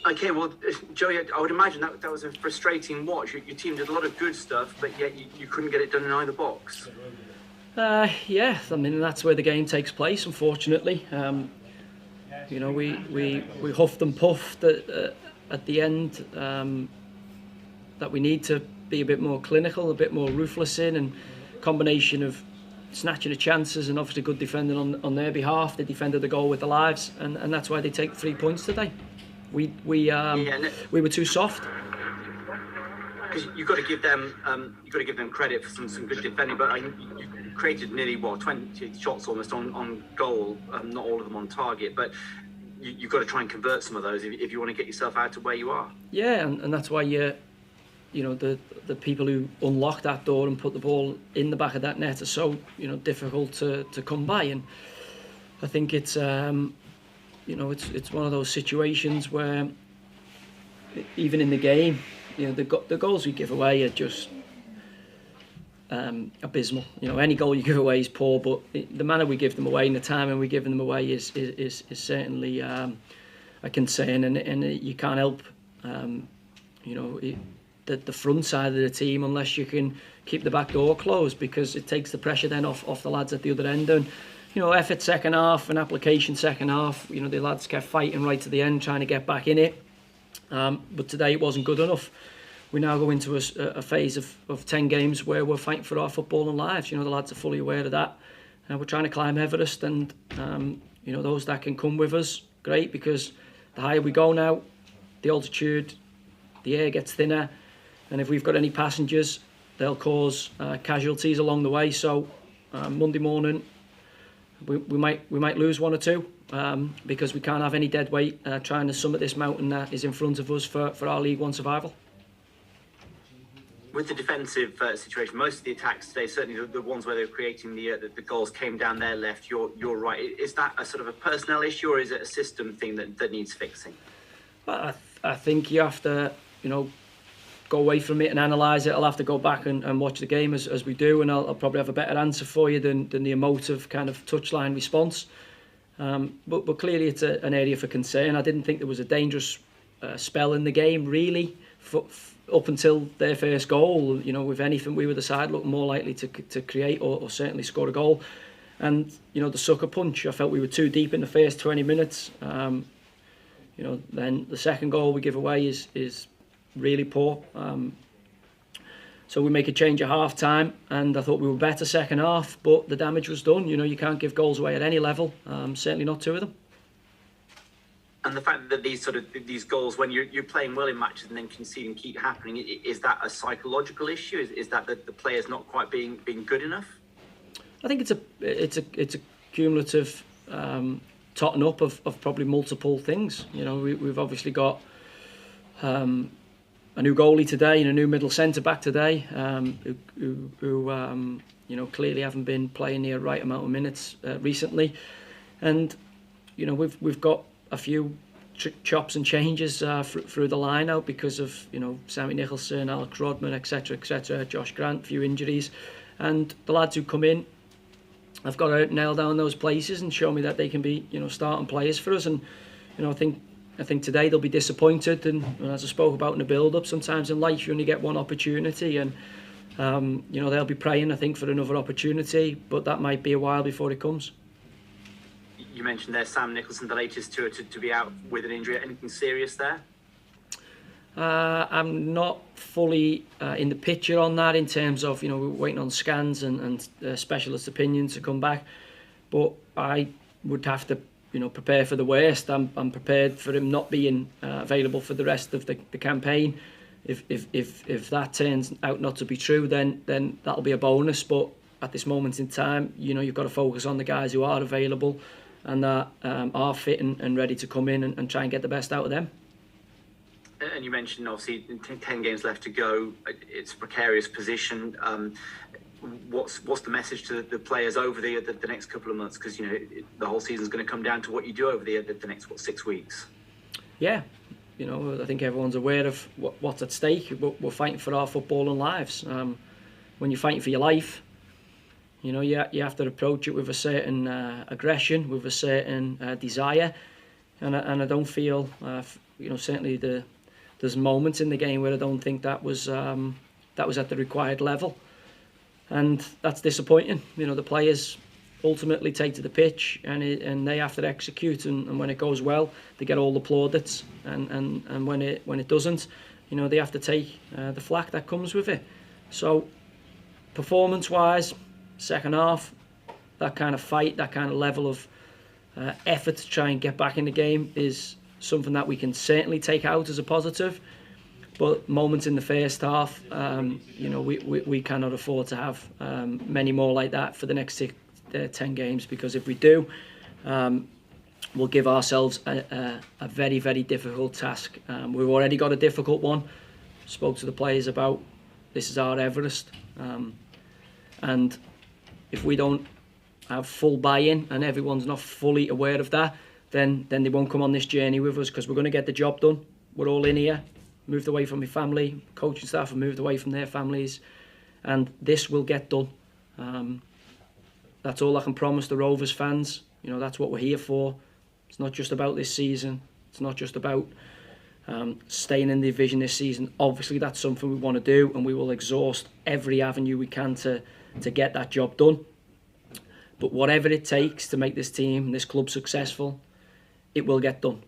Okay, well, Joey, I would imagine that was a frustrating watch. Your team did a lot of good stuff, but yet you couldn't get it done in either box. Yeah, I mean that's where the game takes place. Unfortunately, we huffed and puffed at the end. That we need to be a bit more clinical, a bit more ruthless and combination of snatching the chances and obviously good defending on their behalf. They defended the goal with their lives, and that's why they take 3 points today. We were too soft. Because you've got to give them credit for some good defending, but you created nearly 20 shots almost on goal, not all of them on target, but you've got to try and convert some of those if you want to get yourself out to where you are. Yeah, and that's why the people who unlock that door and put the ball in the back of that net are so difficult to come by, and I think it's it's one of those situations where even in the game, the goals we give away are just abysmal. Any goal you give away is poor, but the manner we give them away and the timing we give them away is certainly a concern, and you can't help the front side of the team unless you can keep the back door closed, because it takes the pressure then off the lads at the other end. And effort second half and application second half, the lads kept fighting right to the end trying to get back in it, but today it wasn't good enough. We now go into a phase of 10 games where we're fighting for our football and lives. The lads are fully aware of that. We're trying to climb Everest, and those that can come with us, great, because the higher we go now, the altitude, the air gets thinner, and if we've got any passengers, they'll cause casualties along the way. So Monday morning, we might lose one or two because we can't have any dead weight trying to summit this mountain that is in front of us for our League One survival. With the defensive situation, most of the attacks today, certainly the ones where they were creating the goals, came down their left, your right. Is that a sort of a personnel issue, or is it a system thing that needs fixing? Well, I think you have to, go away from it and analyse it. I'll have to go back and watch the game as we do, and I'll probably have a better answer for you than the emotive kind of touchline response. But clearly it's an area for concern. I didn't think there was a dangerous spell in the game, really, up until their first goal. With anything, we were the side looking more likely to create or certainly score a goal. And, the sucker punch, I felt we were too deep in the first 20 minutes. Then the second goal we give away is really poor. So we make a change at half time, and I thought we were better second half, but the damage was done. You can't give goals away at any level, certainly not two of them. And the fact that these goals, when you're playing well in matches and then conceding, keep happening, is that a psychological issue? Is that the players not quite being good enough? I think it's a cumulative totting up of probably multiple things. We've obviously got a new goalie today and a new middle centre back today, who clearly haven't been playing the right amount of minutes recently, and we've got a few chops and changes through the line out because of Sammy Nicholson, Alex Rodman, etc., Josh Grant, a few injuries, and the lads who come in have got to nail down those places and show me that they can be starting players for us. And I think today they'll be disappointed, and as I spoke about in the build-up, sometimes in life you only get one opportunity, and they'll be praying, I think, for another opportunity, but that might be a while before it comes. You mentioned there Sam Nicholson, the latest to be out with an injury. Anything serious there? I'm not fully in the picture on that, in terms of we're waiting on scans and specialist opinions to come back, but I would have to prepare for the worst. I'm prepared for him not being available for the rest of the campaign. If that turns out not to be true, then that'll be a bonus. But at this moment in time, you've got to focus on the guys who are available and that are fit and ready to come in and try and get the best out of them. And you mentioned obviously 10 games left to go. It's a precarious position. What's the message to the players over the next couple of months? Because the whole season's going to come down to what you do over the next 6 weeks. Yeah, I think everyone's aware of what's at stake. We're fighting for our football and lives. When you're fighting for your life, you have to approach it with a certain aggression, with a certain desire. and I don't feel, certainly there's moments in the game where I don't think that was at the required level, and that's disappointing. The players ultimately take to the pitch and they have to execute, and when it goes well, they get all the plaudits, and when it doesn't, they have to take the flack that comes with it. So performance-wise, second half, that kind of fight, that kind of level of effort to try and get back in the game is something that we can certainly take out as a positive. But moments in the first half, we cannot afford to have many more like that for the next 10 games, because if we do, we'll give ourselves a very, very difficult task. We've already got a difficult one. Spoke to the players about this is our Everest. And if we don't have full buy-in and everyone's not fully aware of that, then they won't come on this journey with us, because we're going to get the job done. We're all in here, moved away from my family, coaching staff have moved away from their families, and this will get done. That's all I can promise the Rovers fans. That's what we're here for. It's not just about this season. It's not just about staying in the division this season. Obviously, that's something we want to do, and we will exhaust every avenue we can to get that job done. But whatever it takes to make this team, this club successful, it will get done.